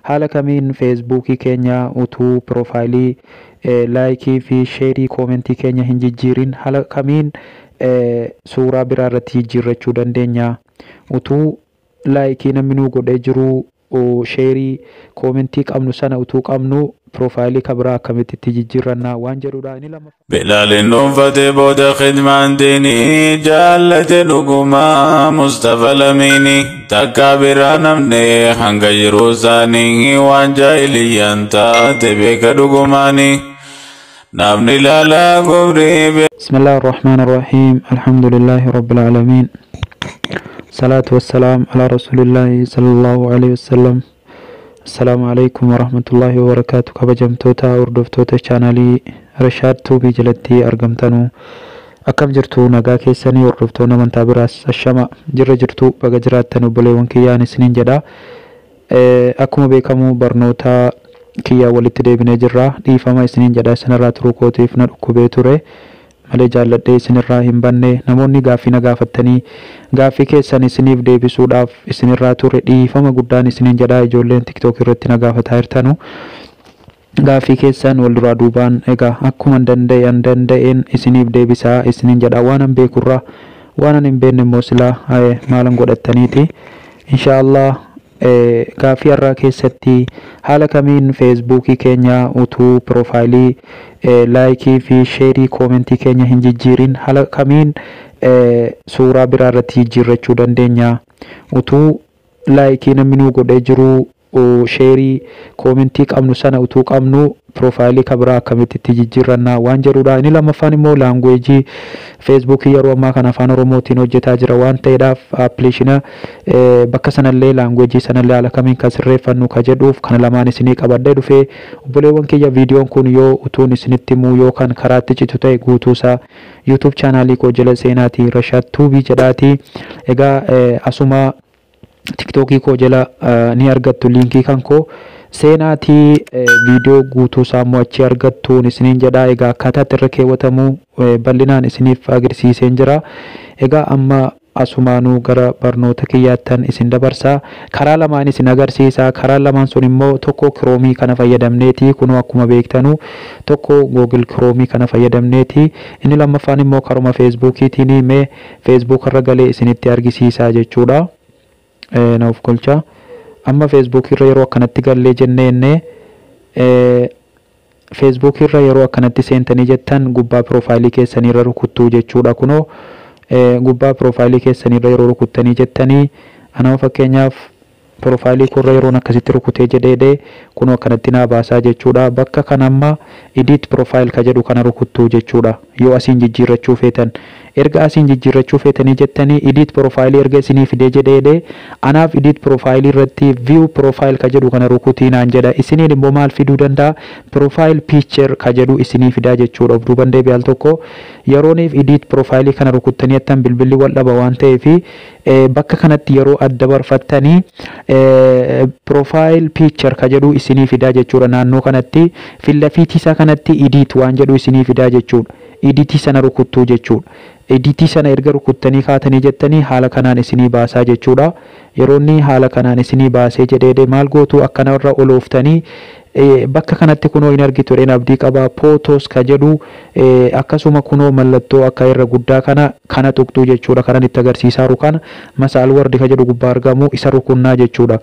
haala kamiin feesbuukii keenya utuu profaayilii laayikii fi sheerii koomentii keenya hin jijjiirin haala kamiin suuraa biraa irratti jijjiirrachuu dandeenya utuu laayikii namni nuu godhee jiru sheerii koomentii qabnu sana utuu qabnu profaayilii kabraa akkamitti itti jijjiirrannaa waan jedhudha. Inni lama Bilaalin dhuunfatee booda khidmaan diinii jaallate dhugumaa Mustafa Lamiini takka biraa namne hanga yeroo isaanii waan jaahiliyyaan taate beeka dhugumaani namni laalaa gobrii. Bismillaahi Rahmaani Rahiim. Alhamdulillahi Rabbil Aalamiin. Salaatu wassalaam ala Rasuulillahi sallallahu alaihi wasallam. Assalamu alaikum warahmatullahi wabarakatuh. Kabajamtoota hordoftoota chaanalii Rashaad Tuubii jalatti argamtanu akkam jirtu nagaa keessanii hordoftoota amantaa biraas ashama jirra jirtu baga jiraattan obboleewwan kiyyaan isiniin jedha. Akkuma beekamu barnoota kiyyaa walitti deebinee jirra. Dhiifama isiniin jedha isinirraa turuu kootiif na dhukkubee ture malee jaalladhee isinirraa hin banne. Namoonni gaaffii na gaafattanii gaaffii keessan isiniif deebisuudhaaf isinirraa ture dhiifama guddaan isiniin jedha. Ijoolleen TikTok irratti na gaafataa jirtanu gaaffii keessan wal duraa duubaan egaa akkuma danda'een isiniif deebisaa isiniin jedha. Waan an beekurraa waan an hin beekne immoo silaa maalan godhattaniiti inshaallah. Gaaffii har'aa keessatti haala kamiin feesbuukii keenya utuu profaayilii laayikii fi sheerii koomentii keenya hin jijjiirin haala kamiin suuraa biraa irratti jijjiirrachuu dandeenya utuu laayikii namni nuu godhee jiru sheerii koomentii qabnu sana utuu qabnu profaayilii kabraa akkamitti itti jijjiirrannaa waan jedhudha. Inni lammaffaan immoo laanguweejii feesbuukii yeroo ammaa kana afaan oromootiin hojjetaa jira waan ta'eedhaaf appiliikeeshina bakka sanallee laanguweejii sanallee haala kamiin kan sirreeffannu ka jedhuuf kana lamaan isinii qabadhee dhufee obboleewwan kiyya viidiyoon kun yoo utuun isinitti himuu yookaan karaatti citu ta'e guutuusaa yuutuub chaanaalii koo jala seenaatii Rashaad Tuubii jedhaati. Egaa asuma TikTokii koo jala ni argattu liinkii kan koo seenaatii viidiyoo guutuu saamuu achi argattuun isiniin jedha. Egaa akkaataa irra keewwatamu bal'inaan isiniif agarsiiseen jira. Egaa amma asumaanuu gara barnoota kiyyaattan isin dabarsaa karaa lamaan isin agarsiisa. Karaa lamaan sun immoo tokko kiroomii kana fayyadamneeti kunoo akkuma beektanu tokko Google kiroomii kana fayyadamneeti. Inni lammaffaan immoo karuma feesbuukiitiin mee feesbuuk irra galee isinitti argisiisaa jechuudha. Naaf golcha amma feesbuuk irra yeroo akkanatti gallee jennee feesbuuk irra yeroo akkanatti seentanii jettan gubbaa profaayilii keessanii irra rukuttuu jechuudha. Kunoo gubbaa profaayilii keessanii irra yeroo rukuttanii jettanii anama fakkeenyaaf profaayilii kurra yeroo akkasitti rukutee jedhee kunoo akkanatti naa baasaa jechuudha. Bakka kanamma edit profile ka jedhu kana rukuttuu jechuudha. Yoo asiin jijjiirrachuu feetan erga asiin jijjiirrachuu feetanii jettanii edit profile erga isinii fidee jedhee anaaf edit profile irratti view profile ka jedhu kana rukutinaan jedha. Isiniin immoo maal fiduu danda'a profile picture ka jedhu isinii fidaa jechuudha. Of duuban deebi'ee al tokko yerooniif edit profile kana rukuttanii attan bilbilli wal dhaba waan ta'eef bakka kanatti yeroo adda barfattanii profile picture ka jedhu isinii fidaa jechuudha. Naannoo kanatti fillafiitii isaa kanatti edit waan jedhu isinii fidaa jechuudha. Editii sana rukuttuu jechuudha. Editii sana erga rukuttanii kaatanii jettanii haala kanaan isinii baasaa jechuudha. Yeroonni haala kanaan isinii baasee jedhee maal gootu akkana irra olooftanii bakka kanatti kunoo hin argitu abdii qaba photos ka jedhu akkasuma kunoo mallattoo akka irra guddaa kana tuqxuu jechuudha. Kanan itti agarsiisaa kana masaal wardi ka jedhu gubbaa argamu isa rukunnaa jechuudha.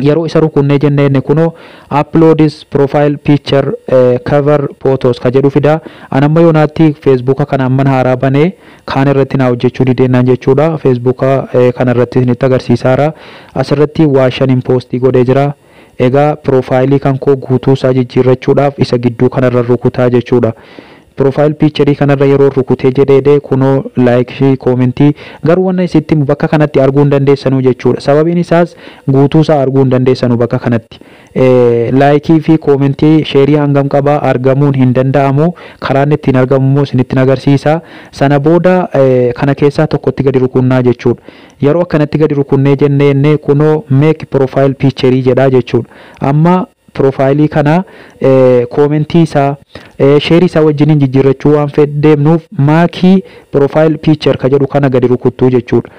Yeroo isa rukunnee jennee kunoo uploads profile picture cover photos ka jedhu fida. Anamma yoonaatti Facebook kana amman haaraa banee kaan irratti naa hojjechuu dideenaan jechuudha. Facebook kana irratti itti agarsiisaara. Asirratti waa shanin poostii godhee jira. Egaa profaayilii kan koo guutuu isaa jijjiirrachuudhaaf isa gidduu kanarra rukutaa jechuudha. Profile picture kanarra yeroo rukutee jedhee kunoo like commentii garuu wanna isitti bakka kanatti arguu hin dandeessanu jechuudha. Sababiin isaas guutuu isaa arguu hin dandeessanu bakka kanatti. Like fi commentii share hangam qaba argamuun hin danda'amu. Karaan ittiin argamu immoo isinitti agarsiisa. Sana booda kana keessaa tokkotti gadi rukunnaa jechuudha. Yeroo akkanatti gadi rukunnee jennee kunoo make profile picture jedha jechuudha. Amma profaayilii kana commentii isaa share isaa wajjin jijjiirrachuu waan fedheemnuuf maakii profile picture ka jedhu kana gadi rukuttuu jechuudha.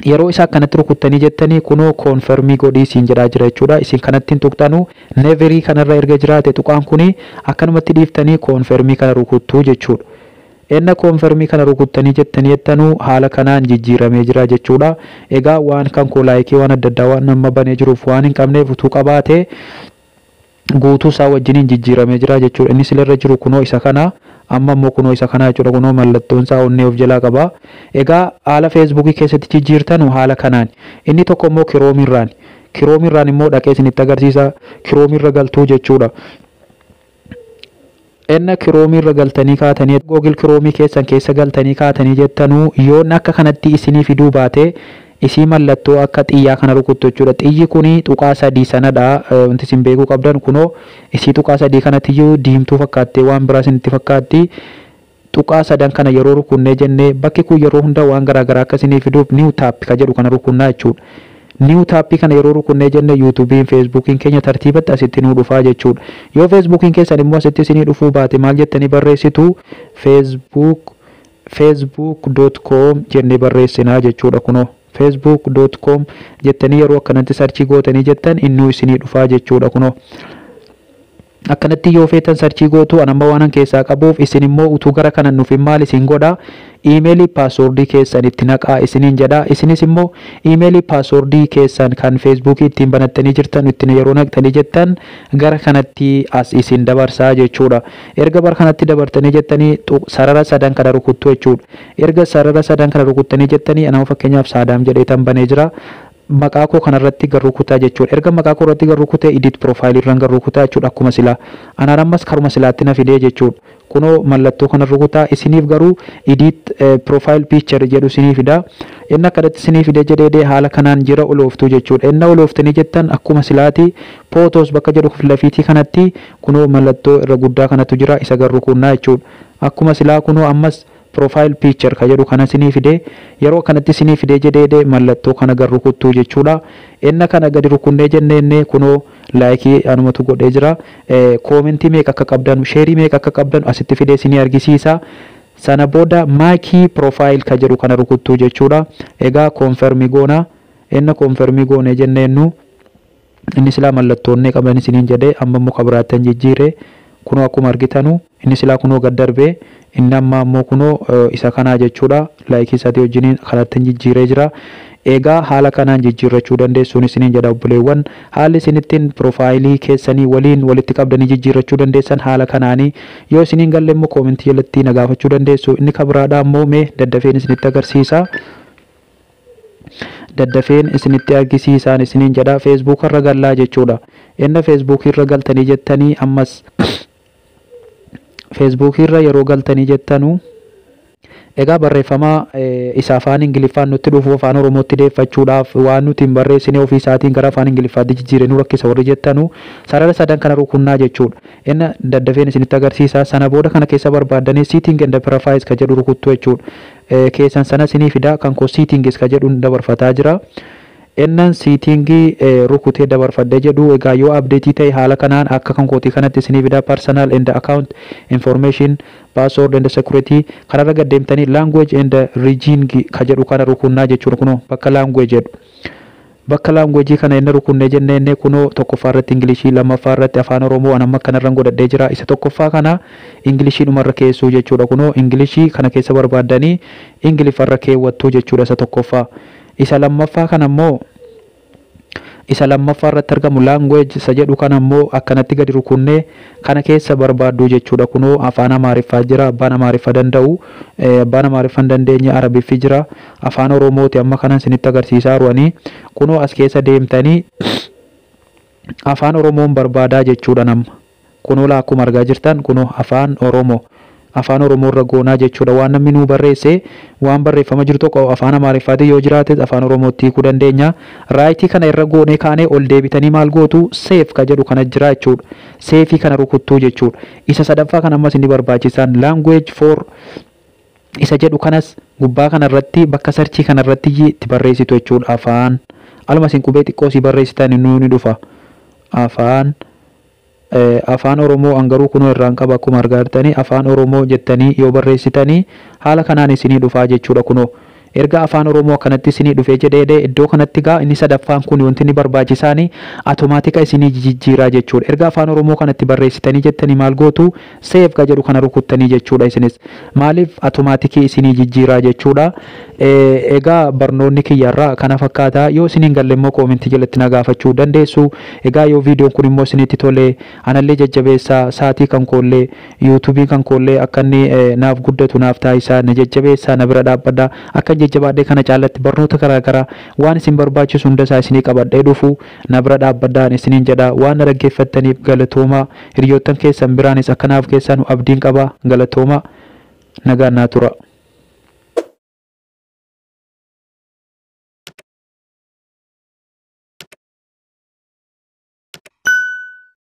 yeroo isaa kanatti rukuttanii jettanii kunoo koonfermii godhii isin jedhaa jira jechuudha. Isin kanatti tuqxanu neverii kanarra erga jiraate tuqaan kuni akkanumatti dhiiftanii koonfermii kana rukuttuu jechuudha. Enna koonfermii kana rukuttanii jettanii jettanuu haala kanaan jijjiiramee jira jechuudha. Egaa waan kan koo laayikii waan adda addaa waan nama banee jiruuf waan hin qabneef utuu qabaate guutuu isaa wajjiniin jijjiiramee jira jechuudha. Inni silirra jiru kunoo isa kana amma immoo kunoo isa kana jechuudha. Kunoo mallattoon isaa onnee of jalaa qaba. Egaa haala feesbuukii keessatti jijjiirtanu haala kanaan. Inni tokko immoo kiroomirraan. Kiroomirraan immoo dhaqee isinitti agarsiisa. Kiroomirra galtuu jechuudha. Enna kiroomirra galtanii kaatanii Google kiroomii keessan keessa galtanii kaatanii jettanuu yoon akka kanatti isinii fiduu baate isii mallattoo akka xiyyaa kana rukuttu jechuudha. Xiyyi kuni tuqaa sadii sanadha. Wanti isin beekuu qabdan kunoo isii tuqaa sadii kanattiyyuu diimtuu fakkaattee waan biraa isinitti fakkaatti. Tuqaa sadan kana yeroo rukunnee jennee bakki kun yeroo hunda waan garaagaraa akka isinii fiduuf niw taappi ka jedhu kana rukunnaa jechuudha. Niw taappii kana yeroo rukunnee jenne yuutuubiin feesbuukiin keenya tartiibatti asitti nuu dhufaa jechuudha. Yoo feesbuukiin keessan immoo asitti isinii dhufuu baate maal jettanii barreessitu facebook.com jennee barreessinaa jechuudha. Kunoo facebook.com jettanii yeroo akkanatti sarchii gootanii jettan innuu isinii dhufaa jechuudha. Kunoo akkanatti yoo feetan sarchii gootu anamma waanan keessaa qabuuf isin immoo utuu gara kanan nufin maal isin godha iimeelii paaswordii keessan itti naqaa isiniin jedha. Isinis immoo iimeelii paaswordii keessan kan feesbuukii ittiin banattanii jirtan ittiin yeroo naqxanii jettan gara kanatti as isin dabarsaa jechuudha. Erga bara kanatti dabartanii jettanii sarara sadan kana rukuttu jechuudha. Erga sarara sadan kana rukuttanii jettanii anama fakkeenyaaf Saadaam jedheetan banee jira. Maqaa koo kanarratti garuu kutaa jechuudha. Erga maqaa koo irratti garuu kutee edit profile irraan garuu kutaa jechuudha. Akkuma silaa anaan ammas karuma silaatti na fidee jechuudha. Kunoo mallattoo kanarra kutaa isiniif garuu edit profile picture jedhu isinii fida. Inni akkadatti isinii fidee jedhee haala kanaan jira olooftuu jechuudha. Inni olooftanii jettan akkuma silaati photos bakka jedhu filafiitii kanatti kunoo mallattoo irra guddaa kanatu jira isa garuu kunnaa jechuudha. Akkuma silaa kunoo ammas profile picture ka jedhu kana isinii fidee yeroo kanatti isinii fidee jedhee mallattoo kana gar rukuttuu jechuudha. Inna kana gadi rukunnee jennee kunoo laayikii anumatu godhee jira. Koomentii meeqa akka qabdan sheerii meeqa akka qabdan asitti fidee isinii argisiisa. Sana booda maakii profile ka jedhu kana rukuttuu jechuudha. Egaa koonfermii goona. Inna koonfermii goonee jenneennu inni silaa mallattoonnee qaban isiniin jedhee amma immoo kabiraattan jijjiiree kunoo akkuma argitanu inni silaa kunoo gad darbee inni amma ammoo kunoo isa kanaa jechuudha. Laayikii isaatii wajjiniin kanatti jijjiiree jira. Egaa haala kanaan jijjiirrachuu dandeessuun isiniin jedha obboleewwan. Haalli isinittiin profaayilii keessanii waliin walitti qabdanii jijjiirrachuu dandeessan haala kanaanii. Yoo isiniin galle immoo koomentii jalatti na gaafachuu dandeessu. Inni kabiraadhaa immoo mee daddafeen isinitti agarsiisa. Daddafeen isinitti argisiisaan isiniin jedha. Facebook irra gallaa jechuudha. Inni Facebook irra galtanii jettanii ammas Facebook irra yeroo galtanii jettanu egaa barreeffama isa afaan Ingiliffaan nutti dhufu afaan Oromootti deeffachuudhaaf waan nuti hin barreessine ofii isaatiin gara afaan Ingiliffaatti jijjiiree nu rakkisa warri jettanu sarara sadan kana rukunnaa jechuudha. Inni daddafeen isinitti agarsiisa. Sana booda kana keessa barbaaddanii setting and profiles ka jedhu rukuttu jechuudha. Keessan sana isinii fida kan koo settings ka jedhu dabarfataa jira. Innan seetingii rukutee dabarfadde jedhu egaa yoo update ta'e haala kanaan akka kan kootii kanatti isinii fida. Personal and account information password and security kanarra gaddeemtanii language and region ka jedhu kana rukunnaa jechuudha. Kunoo bakka language jedhu bakka language kana inni rukunnee jennee kunoo tokkoffaa irratti Ingilishii lammaffaa irratti afaan Oromoo anamma kanarra godhadhee jira. Isa tokkoffaa kana Ingilishii dhumarra keessuu jechuudha. Kunoo Ingilishii kana keessa barbaaddanii Ingiliffarra keewwattuu jechuudha isa tokkoffaa. Isa lammaffaa kana immoo isa lammaffaa irratti argamu language isa jedhu kana immoo akkanatti gadi rukunnee kana keessa barbaaddu jechuudha. Kunoo afaan Amaariffaa jira. Abbaan Amaariffaa danda'u abbaan Amaariffaa hin dandeenye Arabiffi jira. Afaan Oromooti amma kanan isinitti agarsiisaa ru'anii kunoo as keessa deemtanii afaan Oromoon barbaadaa jechuudha. Nama kunoo akkuma argaa jirtan kunoo afaan Oromoo afaan Oromoo irra goonaa jechuudha. Waan namni nuu barreesse waan barreeffama jiru tokko afaan Amaariffaatiin yoo jiraate afaan Oromootti hiikuu dandeenya. Raayitii kana irra goonee kaanee ol deebitanii maal gootu save ka jedhu kana jira jechuudha. Save kana rukuttuu jechuudha. Isa sadaffaa kan ammas inni barbaachisan language for isa jedhu kanas gubbaa kana irratti bakka sarchii kana irratti itti barreessitu jechuudha. Afaan aluma isin qubee xiqqoo si barreessitan ni dhufa. Afaan Oromoo angaruu kunoo irraan qaba akkuma argaa jirtanii afaan Oromoo jettanii yoo barreessitanii haala kanaan isinii dhufaa jechuudha. Kunoo erga afaan oromoo kanatti isinii dhufee jedhee iddoo kanatti gaa inni sadaffaan kun wanti inni barbaachisaani automaatika isinii jijjiiraa jechuudha. Erga afaan oromoo kanatti barreessitanii jettanii maal gootu save ga jedhu kana rukuttanii jechuudha. Isinis maaliif automaatikii isinii jijjiiraa jechuudha. Egaa barnoonni kiyyarraa kana fakkaata. Yoo isiniin galle immoo koomentii jalatti na gaafachuu dandeessu. Egaa yoo viidiyoon kun immoo isinitti tole anallee jajjabeessaa saatii kan koollee yuutuubii kan koollee akka inni naaf guddatu naaf taasisaa na jajjabeessaa na bira dhaabbadhaa akka jajjabaadhee kana caalatti barnoota garaagaraa waan isin barbaachisu hunda isaa isinii qabadhee dhufu na bira dhaabbadhaan isiniin jedha. Waan na dhaggeeffattaniif galatoomaa. Hiriyoottan keessan biraanis akkanaaf keessan abdiin qaba. Galatoomaa. Nagaan naa tura.